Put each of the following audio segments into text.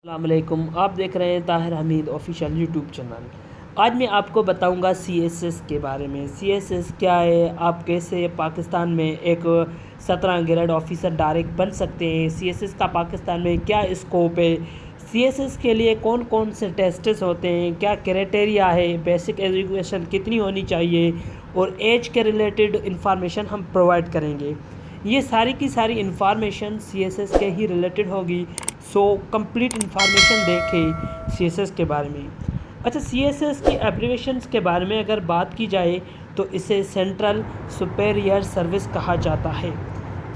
السلام علیکم، آپ دیکھ رہے ہیں طاہر حمید آفیشیل یوٹیوب چینل۔ آج میں آپ کو بتاؤں گا سی ایس ایس کے بارے میں۔ سی ایس ایس کیا ہے، آپ کیسے پاکستان میں ایک 17 گریڈ آفیسر ڈائریکٹ بن سکتے ہیں، سی ایس ایس کا پاکستان میں کیا اسکوپ ہے، سی ایس ایس کے لیے کون کون سے ٹیسٹس ہوتے ہیں، کیا کرائٹیریا ہے، بیسک ایجوکیشن کتنی ہونی چاہیے اور ایج کے ریلیٹڈ انفارمیشن ہم پرووائڈ کریں گے۔ یہ ساری کی ساری انفارمیشن سی ایس ایس کے ہی ریلیٹڈ ہوگی، سو کمپلیٹ انفارمیشن دیکھیں سی ایس ایس کے بارے میں۔ اچھا، سی ایس ایس کی ایبریویشنز کے بارے میں اگر بات کی جائے تو اسے سینٹرل سپیریئر سروس کہا جاتا ہے۔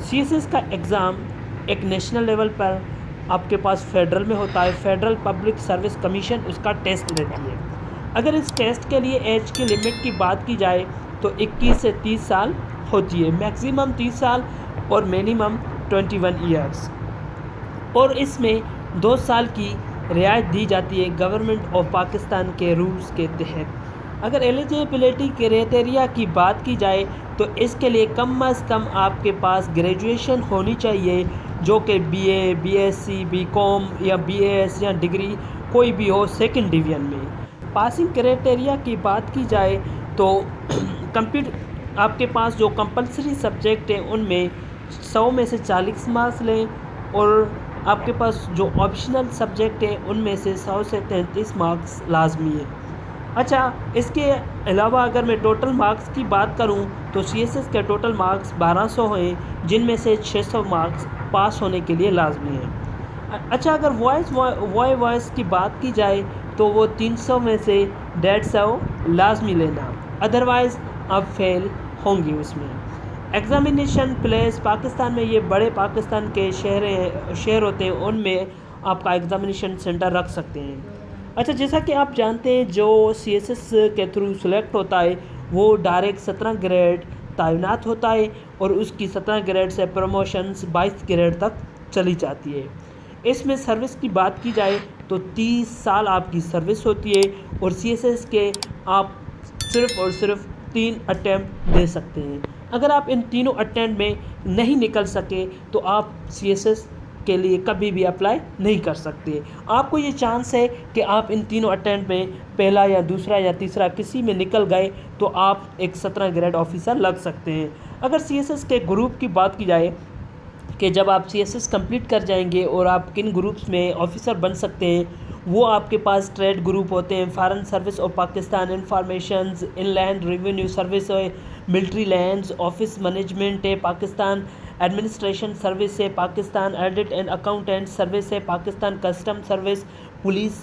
سی ایس ایس کا ایگزام ایک نیشنل لیول پر آپ کے پاس فیڈرل میں ہوتا ہے، فیڈرل پبلک سروس کمیشن اس کا ٹیسٹ لیتی ہے۔ اگر اس ٹیسٹ کے لیے ایج کی لمٹ کی بات کی جائے تو 21 سے 30 سال ہوتی ہے، میکسیمم 30 سال اور مینیمم 21 ایئرس، اور اس میں 2 سال کی رعایت دی جاتی ہے گورنمنٹ آف پاکستان کے رولز کے تحت۔ اگر ایلیجیبلٹی کرائٹیریا کی بات کی جائے تو اس کے لیے کم از کم آپ کے پاس گریجویشن ہونی چاہیے، جو کہ B A, B S C, B com یا بی اے ایس یا ڈگری کوئی بھی ہو سیکنڈ ڈویژن میں۔ پاسنگ کرائٹیریا کی بات کی جائے تو آپ کے پاس جو کمپلسری سبجیکٹ ہیں ان میں 100 میں سے 40 مارکس لیں، اور آپ کے پاس جو آپشنل سبجیکٹ ہیں ان میں سے 100 سے 33 مارکس لازمی ہیں۔ اچھا، اس کے علاوہ اگر میں ٹوٹل مارکس کی بات کروں تو سی ایس ایس کے ٹوٹل مارکس 1200 ہیں، جن میں سے 600 مارکس پاس ہونے کے لیے لازمی ہیں۔ اچھا، اگر وائس کی بات کی جائے تو وہ 300 میں سے 150 لازمی لینا، ادروائز آپ فیل ہوں گے اس میں۔ ایگزامینیشن پلیس پاکستان میں یہ بڑے پاکستان کے شہر ہوتے ہیں، ان میں آپ کا ایگزامینیشن سینٹر رکھ سکتے ہیں۔ اچھا، جیسا کہ آپ جانتے ہیں جو سی ایس ایس کے تھرو سلیکٹ ہوتا ہے وہ ڈائریکٹ 17 گریڈ تعینات ہوتا ہے، اور اس کی 17 گریڈ سے پروموشنز 22 گریڈ تک چلی جاتی ہے۔ اس میں سروس کی بات کی جائے تو 30 سال آپ کی سروس ہوتی ہے، اور سی ایس ایس کے آپ صرف اور صرف 3 اٹیمپٹ دے سکتے ہیں۔ اگر آپ ان تینوں اٹیمپٹ میں نہیں نکل سکے تو آپ سی ایس ایس کے لیے کبھی بھی اپلائی نہیں کر سکتے۔ آپ کو یہ چانس ہے کہ آپ ان تینوں اٹیمپٹ میں پہلا یا دوسرا یا تیسرا کسی میں نکل گئے تو آپ ایک 17 گریڈ آفیسر لگ سکتے ہیں۔ اگر سی ایس ایس کے گروپ کی بات کی جائے کہ جب آپ سی ایس ایس کمپلیٹ کر جائیں گے اور آپ کن گروپس میں آفیسر بن سکتے ہیں، وہ آپ کے پاس ٹریڈ گروپ ہوتے ہیں، foreign service of Pakistan, informations, inland revenue service ہے، ملٹری لینڈز آفس مینجمنٹ ہے پاکستان، ایڈمنسٹریشن سروس ہے Pakistan, audit and accountant service ہے Pakistan, custom service, police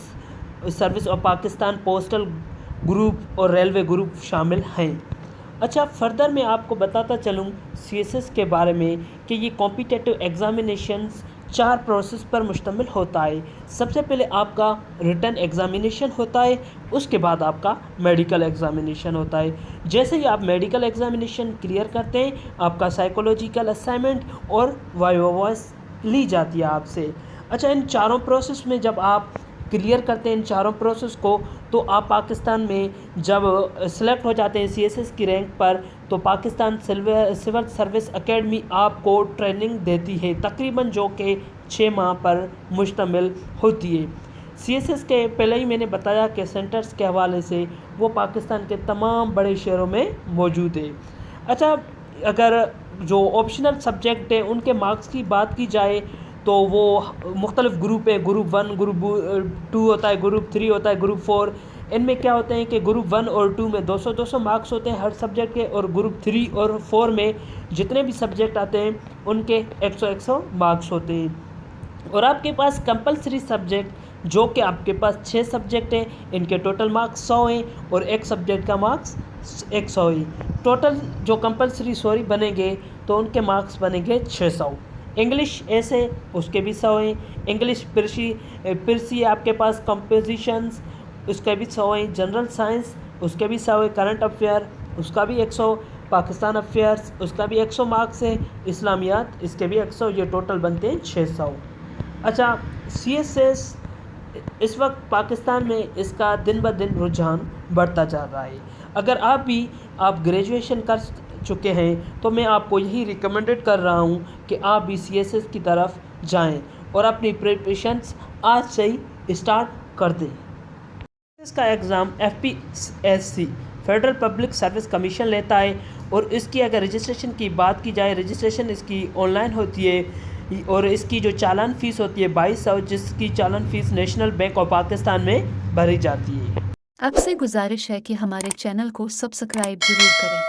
service of Pakistan, postal group اور ریلوے گروپ شامل ہیں۔ اچھا، فردر میں آپ کو بتاتا چلوں سی ایس ایس کے بارے میں کہ یہ کمپیٹیٹو ایگزامینیشنز 4 پروسیس پر مشتمل ہوتا ہے۔ سب سے پہلے آپ کا ریٹن ایگزامینیشن ہوتا ہے، اس کے بعد آپ کا میڈیکل ایگزامینیشن ہوتا ہے۔ جیسے ہی آپ میڈیکل ایگزامینیشن کلیئر کرتے ہیں، آپ کا سائیکولوجیکل اسائنمنٹ اور وائیوا وائس لی جاتی ہے آپ سے۔ اچھا، ان چاروں پروسیس میں جب آپ کلیئر کرتے ہیں ان چاروں پروسیس کو، تو آپ پاکستان میں جب سلیکٹ ہو جاتے ہیں سی ایس ایس کی رینک پر، تو پاکستان سول سروس اکیڈمی آپ کو ٹریننگ دیتی ہے تقریباً، جو کہ 6 ماہ پر مشتمل ہوتی ہے۔ سی ایس ایس کے پہلے ہی میں نے بتایا کہ سینٹرز کے حوالے سے وہ پاکستان کے تمام بڑے شہروں میں موجود ہے۔ اچھا، اگر جو آپشنل سبجیکٹ ہیں ان کے مارکس کی بات کی جائے تو وہ مختلف گروپ ہیں، گروپ 1، گروپ 2 ہوتا ہے، گروپ 3 ہوتا ہے، گروپ 4۔ ان میں کیا ہوتے ہیں کہ گروپ 1 اور 2 میں 200 مارکس ہوتے ہیں ہر سبجیکٹ کے، اور گروپ 3 اور 4 میں جتنے بھی سبجیکٹ آتے ہیں ان کے 100 مارکس ہوتے ہیں۔ اور آپ کے پاس کمپلسری سبجیکٹ جو کہ آپ کے پاس 6 سبجیکٹ ہیں، ان کے ٹوٹل مارکس 100 ہیں، اور ایک سبجیکٹ کا مارکس 100 ہے۔ ٹوٹل جو کمپلسری بنیں گے تو ان کے مارکس بنیں گے 600۔ انگلش ایسے اس کے بھی 100 ہیں، انگلش پرسی آپ کے پاس کمپوزیشنز اس کے بھی 100 ہیں، جنرل سائنس اس کے بھی 100 ہے، کرنٹ افیئر اس کا بھی 100، پاکستان افیئرس اس کا بھی 100 مارکس ہے، اسلامیات اس کے بھی 100، یہ ٹوٹل بنتے ہیں 600۔ اچھا، سی ایس ایس اس وقت پاکستان میں اس کا دن بہ دن رجحان بڑھتا جا رہا ہے۔ اگر آپ گریجویشن کر چکے ہیں تو میں آپ کو یہی ریکمنڈڈ کر رہا ہوں کہ آپ بھی سی ایس ایس کی طرف جائیں اور اپنی پریپریشنز آج سے ہی اسٹارٹ کر دیں۔ اس کا exam FPSC federal public service commission لیتا ہے، اور اس کی اگر رجسٹریشن کی بات کی جائے، رجسٹریشن اس کی آن لائن ہوتی ہے، اور اس کی جو چالان فیس ہوتی ہے 2200، جس کی چالان fee national bank of Pakistan میں بھری جاتی ہے۔ آپ سے گزارش ہے کہ ہمارے چینل کو سبسکرائب ضرور کریں۔